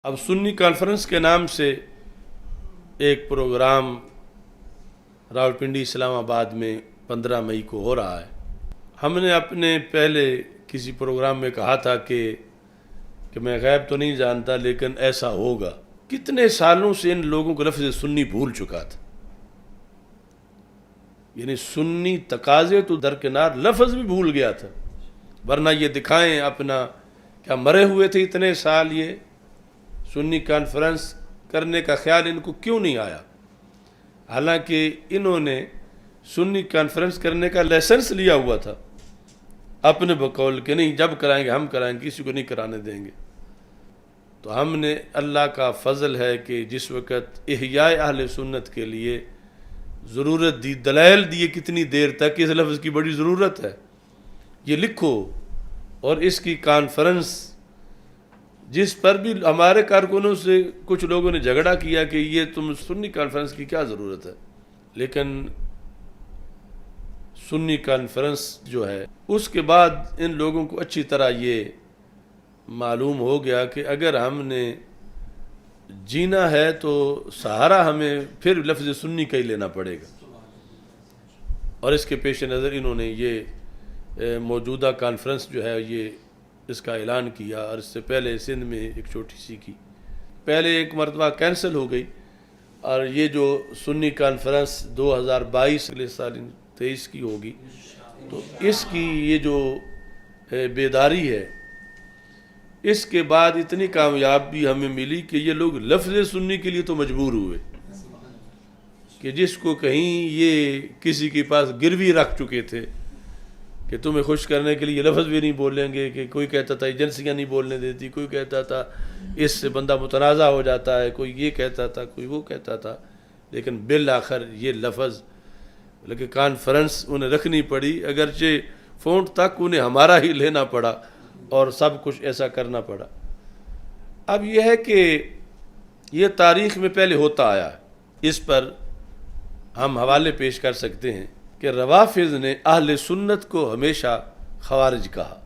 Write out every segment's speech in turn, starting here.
اب سنی کانفرنس کے نام سے ایک پروگرام راولپنڈی اسلام آباد میں 15 مئی کو ہو رہا ہے۔ ہم نے اپنے پہلے کسی پروگرام میں کہا تھا کہ میں غیب تو نہیں جانتا لیکن ایسا ہوگا۔ کتنے سالوں سے ان لوگوں کو لفظ سنی بھول چکا تھا، یعنی سنی تقاضے تو درکنار لفظ بھی بھول گیا تھا، ورنہ یہ دکھائیں اپنا کیا مرے ہوئے تھے اتنے سال۔ یہ سنی کانفرنس کرنے کا خیال ان کو کیوں نہیں آیا؟ حالانکہ انہوں نے سنی کانفرنس کرنے کا لائسنس لیا ہوا تھا اپنے بقول کہ نہیں، جب کرائیں گے ہم کرائیں گے، کسی کو نہیں کرانے دیں گے۔ تو ہم نے، اللہ کا فضل ہے کہ جس وقت احیاء اہل سنت کے لیے ضرورت دی، دلائل دیے کتنی دیر تک اس لفظ کی بڑی ضرورت ہے، یہ لکھو۔ اور اس کی کانفرنس جس پر بھی ہمارے کارکنوں سے کچھ لوگوں نے جھگڑا کیا کہ یہ تم سنی کانفرنس کی کیا ضرورت ہے، لیکن سنی کانفرنس جو ہے اس کے بعد ان لوگوں کو اچھی طرح یہ معلوم ہو گیا کہ اگر ہم نے جینا ہے تو سہارا ہمیں پھر لفظ سنی کا ہی لینا پڑے گا۔ اور اس کے پیش نظر انہوں نے یہ موجودہ کانفرنس جو ہے یہ اس کا اعلان کیا، اور اس سے پہلے سندھ میں ایک چھوٹی سی کی، پہلے ایک مرتبہ کینسل ہو گئی، اور یہ جو سنی کانفرنس 2022 اگلے سال 23 کی ہوگی، تو اس کی یہ جو بیداری ہے، اس کے بعد اتنی کامیابی ہمیں ملی کہ یہ لوگ لفظ سنی کے لیے تو مجبور ہوئے کہ جس کو کہیں یہ کسی کے پاس گروی رکھ چکے تھے کہ تمہیں خوش کرنے کے لیے یہ لفظ بھی نہیں بولیں گے، کہ کوئی کہتا تھا ایجنسیاں نہیں بولنے دیتی، کوئی کہتا تھا اس سے بندہ متنازع ہو جاتا ہے، کوئی یہ کہتا تھا، کوئی وہ کہتا تھا، لیکن بالآخر یہ لفظ لیکن کانفرنس انہیں رکھنی پڑی، اگرچہ فونٹ تک انہیں ہمارا ہی لینا پڑا اور سب کچھ ایسا کرنا پڑا۔ اب یہ ہے کہ یہ تاریخ میں پہلے ہوتا آیا ہے، اس پر ہم حوالے پیش کر سکتے ہیں کہ روافض نے اہل سنت کو ہمیشہ خوارج کہا،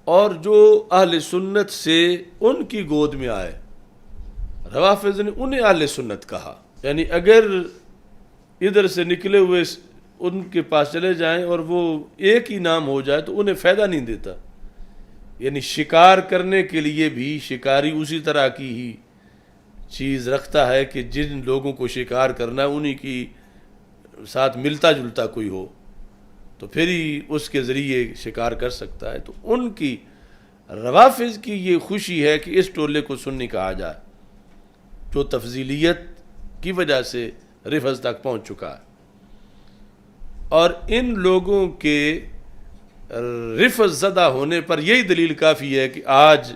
اور جو اہل سنت سے ان کی گود میں آئے روافض نے انہیں اہل سنت کہا۔ یعنی اگر ادھر سے نکلے ہوئے ان کے پاس چلے جائیں اور وہ ایک ہی نام ہو جائے تو انہیں فائدہ نہیں دیتا۔ یعنی شکار کرنے کے لیے بھی شکاری اسی طرح کی ہی چیز رکھتا ہے کہ جن لوگوں کو شکار کرنا ہے انہی کی ساتھ ملتا جلتا کوئی ہو تو پھر ہی اس کے ذریعے شکار کر سکتا ہے۔ تو ان کی روافض کی یہ خوشی ہے کہ اس ٹولے کو سنی کہا جائے جو تفضیلیت کی وجہ سے رفض تک پہنچ چکا ہے، اور ان لوگوں کے رفض زدہ ہونے پر یہی دلیل کافی ہے کہ آج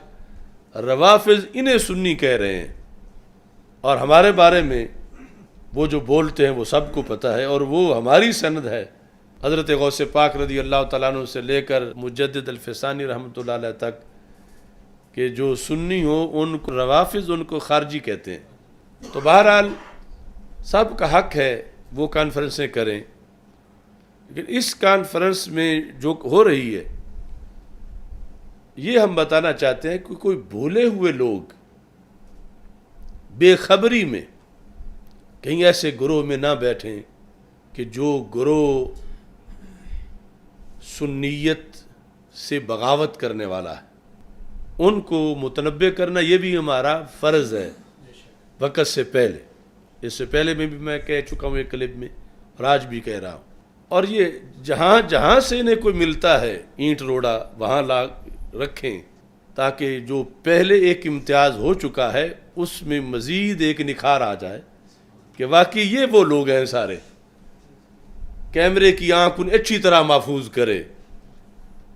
روافض انہیں سنی کہہ رہے ہیں، اور ہمارے بارے میں وہ جو بولتے ہیں وہ سب کو پتہ ہے، اور وہ ہماری سند ہے حضرت غوث پاک رضی اللہ تعالیٰ عنہ سے لے کر مجدد الفسانی رحمۃ اللہ علیہ تک کہ جو سنی ہو ان کو روافض ان کو خارجی کہتے ہیں۔ تو بہرحال سب کا حق ہے وہ کانفرنسیں کریں، لیکن اس کانفرنس میں جو ہو رہی ہے یہ ہم بتانا چاہتے ہیں کہ کوئی بھولے ہوئے لوگ بے خبری میں کہیں ایسے گروہ میں نہ بیٹھیں کہ جو گروہ سنیت سے بغاوت کرنے والا ہے، ان کو متنبع کرنا یہ بھی ہمارا فرض ہے وقت سے پہلے۔ اس سے پہلے میں بھی میں کہہ چکا ہوں ایک کلپ میں، اور آج بھی کہہ رہا ہوں، اور یہ جہاں جہاں سے انہیں کوئی ملتا ہے اینٹ روڑا وہاں لا رکھیں تاکہ جو پہلے ایک امتیاز ہو چکا ہے اس میں مزید ایک نکھار آ جائے کہ واقعی یہ وہ لوگ ہیں سارے۔ کیمرے کی آنکھ انہیں اچھی طرح محفوظ کرے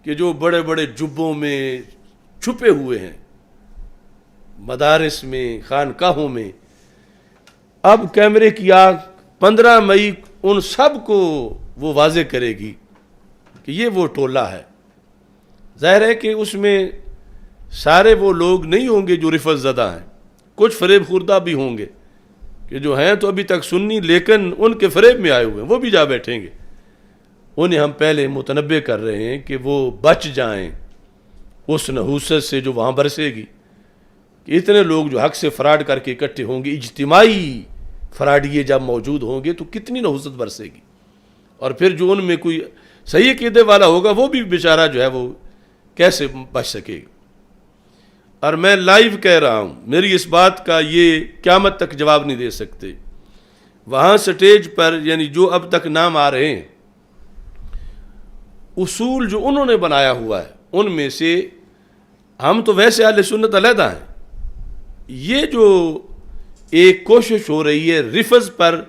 کہ جو بڑے بڑے جبوں میں چھپے ہوئے ہیں، مدارس میں، خانقاہوں میں۔ اب کیمرے کی آنکھ 15 مئی ان سب کو وہ واضح کرے گی کہ یہ وہ ٹولہ ہے۔ ظاہر ہے کہ اس میں سارے وہ لوگ نہیں ہوں گے جو رفض زدہ ہیں، کچھ فریب خوردہ بھی ہوں گے کہ جو ہیں تو ابھی تک سنی لیکن ان کے فریب میں آئے ہوئے ہیں، وہ بھی جا بیٹھیں گے۔ انہیں ہم پہلے متنبع کر رہے ہیں کہ وہ بچ جائیں اس نحوست سے جو وہاں برسے گی، کہ اتنے لوگ جو حق سے فراڈ کر کے اکٹھے ہوں گے، اجتماعی فراڈیے جب موجود ہوں گے تو کتنی نحوست برسے گی، اور پھر جو ان میں کوئی صحیح عقیدے والا ہوگا وہ بھی بیچارہ جو ہے وہ کیسے بچ سکے گا۔ اور میں لائیو کہہ رہا ہوں، میری اس بات کا یہ قیامت تک جواب نہیں دے سکتے، وہاں سٹیج پر یعنی جو اب تک نام آ رہے ہیں، اصول جو انہوں نے بنایا ہوا ہے ان میں سے ہم تو ویسے اہل سنت علیحدہ ہیں، یہ جو ایک کوشش ہو رہی ہے رفض پر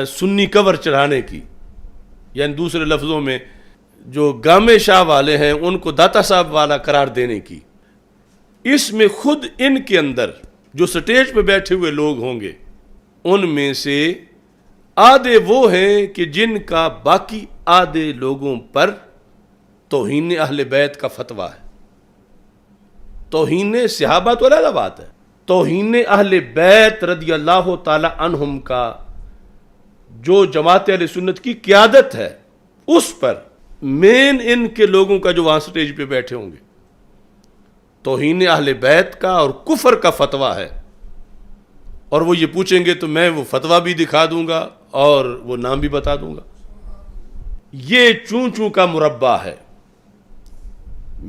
سنی کور چڑھانے کی، یعنی دوسرے لفظوں میں جو گامے شاہ والے ہیں ان کو داتا صاحب والا قرار دینے کی، اس میں خود ان کے اندر جو سٹیج پہ بیٹھے ہوئے لوگ ہوں گے ان میں سے آدھے وہ ہیں کہ جن کا باقی آدھے لوگوں پر توہین اہل بیت کا فتویٰ ہے۔ توہین صحابہ تو علیحدہ بات ہے، توہین اہل بیت رضی اللہ تعالی عنہم کا جو جماعت اہل سنت کی قیادت ہے اس پر مین ان کے لوگوں کا جو وہاں سٹیج پہ بیٹھے ہوں گے توہین اہل بیت کا اور کفر کا فتویٰ ہے، اور وہ یہ پوچھیں گے تو میں وہ فتویٰ بھی دکھا دوں گا اور وہ نام بھی بتا دوں گا۔ یہ چون چون کا مربع ہے،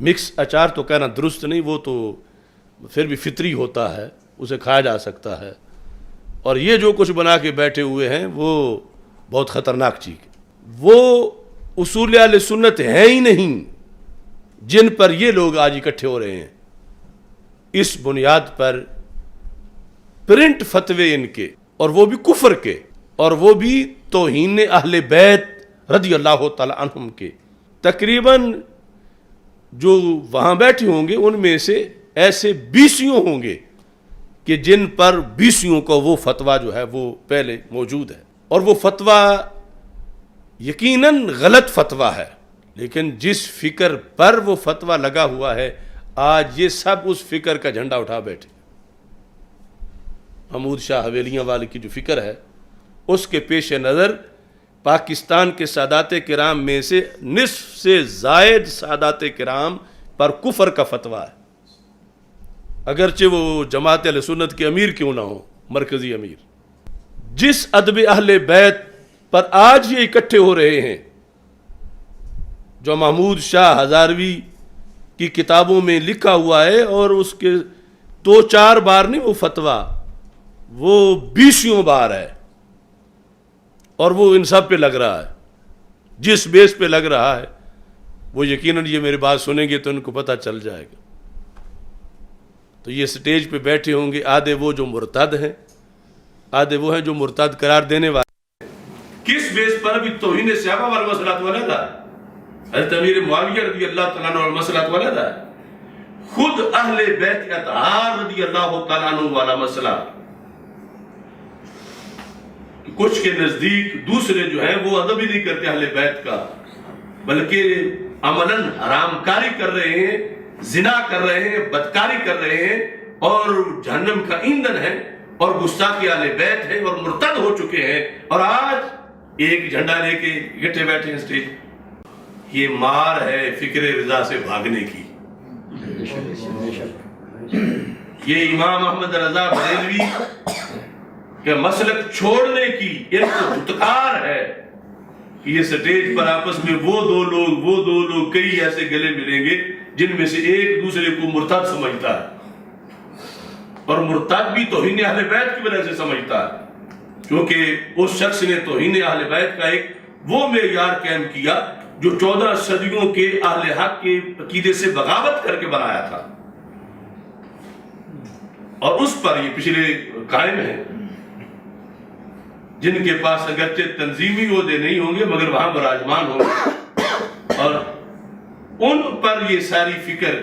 مکس اچار تو کہنا درست نہیں، وہ تو پھر بھی فطری ہوتا ہے، اسے کھایا جا سکتا ہے، اور یہ جو کچھ بنا کے بیٹھے ہوئے ہیں وہ بہت خطرناک چیز ہے۔ وہ اصول اہل سنت ہے ہی نہیں جن پر یہ لوگ آج اکٹھے ہو رہے ہیں، اس بنیاد پر پرنٹ فتوے ان کے، اور وہ بھی کفر کے، اور وہ بھی توہین اہل بیت رضی اللہ تعالی عنہم کے، تقریباً جو وہاں بیٹھے ہوں گے ان میں سے ایسے 20 ہوں گے کہ جن پر 20 کو وہ فتویٰ جو ہے وہ پہلے موجود ہے، اور وہ فتویٰ یقیناً غلط فتویٰ ہے، لیکن جس فکر پر وہ فتویٰ لگا ہوا ہے آج یہ سب اس فکر کا جھنڈا اٹھا بیٹھے۔ محمود شاہ حویلیاں والے کی جو فکر ہے اس کے پیش نظر پاکستان کے سادات کرام میں سے نصف سے زائد سادات کرام پر کفر کا فتویٰ ہے، اگرچہ وہ جماعت اہل سنت کے امیر کیوں نہ ہو، مرکزی امیر۔ جس ادب اہل بیت پر آج یہ اکٹھے ہو رہے ہیں، جو محمود شاہ ہزاروی کی کتابوں میں لکھا ہوا ہے، اور اس کے 2-4 بار نہیں وہ فتویٰ، وہ 20 بار ہے، اور وہ ان سب پہ لگ رہا ہے۔ جس بیس پہ لگ رہا ہے وہ یقیناً یہ میری بات سنیں گے تو ان کو پتہ چل جائے گا۔ تو یہ سٹیج پہ بیٹھے ہوں گے آدھے وہ جو مرتد ہیں، آدھے وہ ہیں جو مرتد قرار دینے والے ہیں۔ کس بیس پر؟ ابھی توہین صحابہ والا مسئلہ تو علیحدہ ہے، حضرت امیر معاویہ رضی اللہ تعالیٰ عنہ والا مسئلہ تو علیحدہ ہے، خود اہل بیت اطہار رضی اللہ تعالیٰ عنہ والا مسئلہ کچھ کے نزدیک دوسرے جو ہیں وہ ادب ہی نہیں کرتے اہل بیت کا، بلکہ عملاً حرام کاری کر رہے ہیں، زنا کر رہے ہیں، بدکاری کر رہے ہیں، اور جہنم کا ایندھن ہے، اور گستاخی اہل بیت ہے، اور مرتد ہو چکے ہیں، اور آج ایک جھنڈا لے کے اکٹھے بیٹھے ہیں سٹیج۔ یہ مار ہے فکر رضا سے بھاگنے کی۔ یہ امام احمد رضا بریلوی کہ مسلک چھوڑنے کی ان کو دھتکار ہے کہ یہ سٹیج پر آپس میں وہ دو لوگ کئی ایسے گلے ملیں گے جن میں سے ایک دوسرے کو مرتد سمجھتا ہے، اور مرتد بھی توہین اہل بیت کی وجہ سے سمجھتا ہے، کیونکہ اس شخص نے توہین اہل بیت کا ایک وہ معیار قائم کیا جو 14 صدیوں کے اہل حق کے عقیدے سے بغاوت کر کے بنایا تھا، اور اس پر یہ پچھلے قائم ہیں، جن کے پاس اگرچہ تنظیمی عہدے نہیں ہوں گے مگر وہاں براجمان ہوں گے، اور ان پر یہ ساری فکر،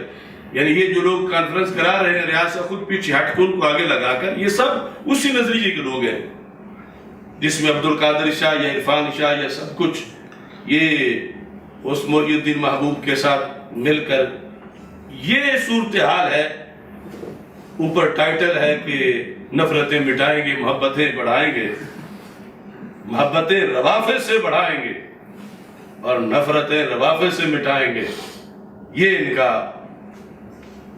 یعنی یہ جو لوگ کانفرنس کرا رہے ہیں ریاست خود پیچھے ہٹ کے ان کو آگے لگا کر، یہ سب اسی نظریے کے لوگ ہیں، جس میں عبد القادر شاہ یا عرفان شاہ یا سب کچھ یہ اس محی الدین محبوب کے ساتھ مل کر یہ صورتحال ہے۔ اوپر ٹائٹل ہے کہ نفرتیں مٹائیں گے، محبتیں بڑھائیں گے، محبتیں روافض سے بڑھائیں گے اور نفرتیں روافض سے مٹائیں گے، یہ ان کا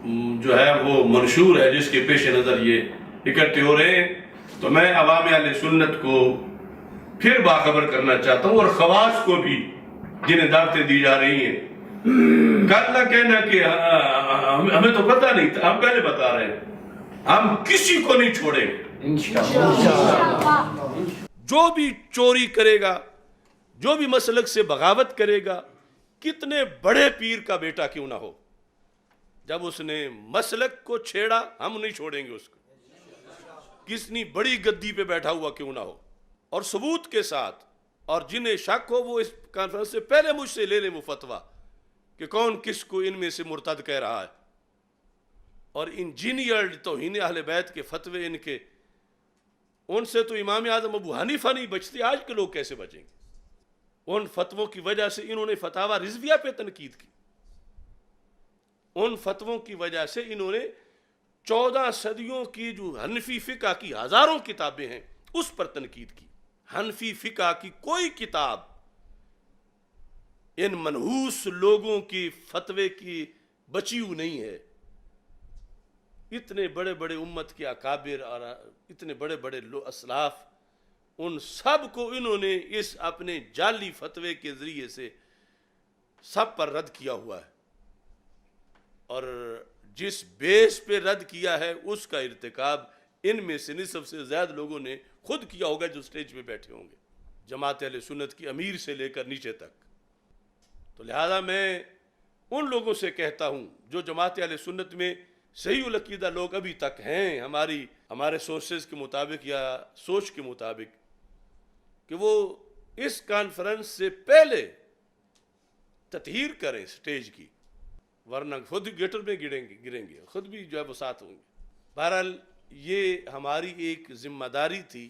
جو ہے وہ منشور ہے، جس کے پیش نظر یہ اکٹھے ہو رہے ہیں، تو میں عوام اہل سنت کو پھر باخبر کرنا چاہتا ہوں، اور خواص کو بھی جنہیں دعوتیں دی جا رہی ہیں، کل نہ کہنا کہ ہمیں تو پتہ نہیں تھا، ہم پہلے بتا رہے ہیں، ہم کسی کو نہیں چھوڑیں گے۔ جو بھی چوری کرے گا، جو بھی مسلک سے بغاوت کرے گا، کتنے بڑے پیر کا بیٹا کیوں نہ ہو، جب اس نے مسلک کو چھیڑا ہم نہیں چھوڑیں گے اس کو، کتنی بڑی گدی پہ بیٹھا ہوا کیوں نہ ہو، اور ثبوت کے ساتھ، اور جنہیں شک ہو وہ اس کانفرنس سے پہلے مجھ سے لے لیں وہ فتویٰ کہ کون کس کو ان میں سے مرتد کہہ رہا ہے، اور انجینئرڈ توہین اہل بیت کے فتوے ان کے، ان سے تو امام اعظم ابو حنیفہ نہیں بچتے، آج کے لوگ کیسے بچیں گے؟ ان فتووں کی وجہ سے انہوں نے فتاوی رضویہ پہ تنقید کی، ان فتووں کی وجہ سے انہوں نے 14 صدیوں کی جو حنفی فقہ کی ہزاروں کتابیں ہیں اس پر تنقید کی۔ حنفی فقہ کی کوئی کتاب ان منحوس لوگوں کی فتوے کی بچی ہوئی نہیں ہے۔ اتنے بڑے بڑے امت کے اکابر اور اتنے بڑے بڑے اسلاف، ان سب کو انہوں نے اس اپنے جعلی فتوے کے ذریعے سے سب پر رد کیا ہوا ہے، اور جس بیس پہ رد کیا ہے اس کا ارتکاب ان میں سے نصف سے زیادہ لوگوں نے خود کیا ہوگا جو سٹیج پہ بیٹھے ہوں گے، جماعت اہل سنت کی امیر سے لے کر نیچے تک۔ تو لہذا میں ان لوگوں سے کہتا ہوں جو جماعت اہل سنت میں صحیح العقیدہ لوگ ابھی تک ہیں، ہمارے سورسز کے مطابق یا سوچ کے مطابق، کہ وہ اس کانفرنس سے پہلے تطہیر کریں سٹیج کی، ورنہ خود گٹر میں گریں گے، خود بھی جو ہے وہ ساتھ ہوں گے۔ بہرحال یہ ہماری ایک ذمہ داری تھی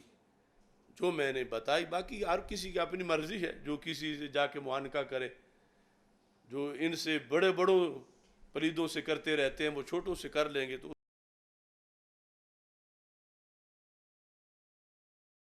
جو میں نے بتائی، باقی ہر کسی کی اپنی مرضی ہے، جو کسی سے جا کے معانقہ کرے، جو ان سے بڑے بڑوں پلیدوں سے کرتے رہتے ہیں وہ چھوٹوں سے کر لیں گے تو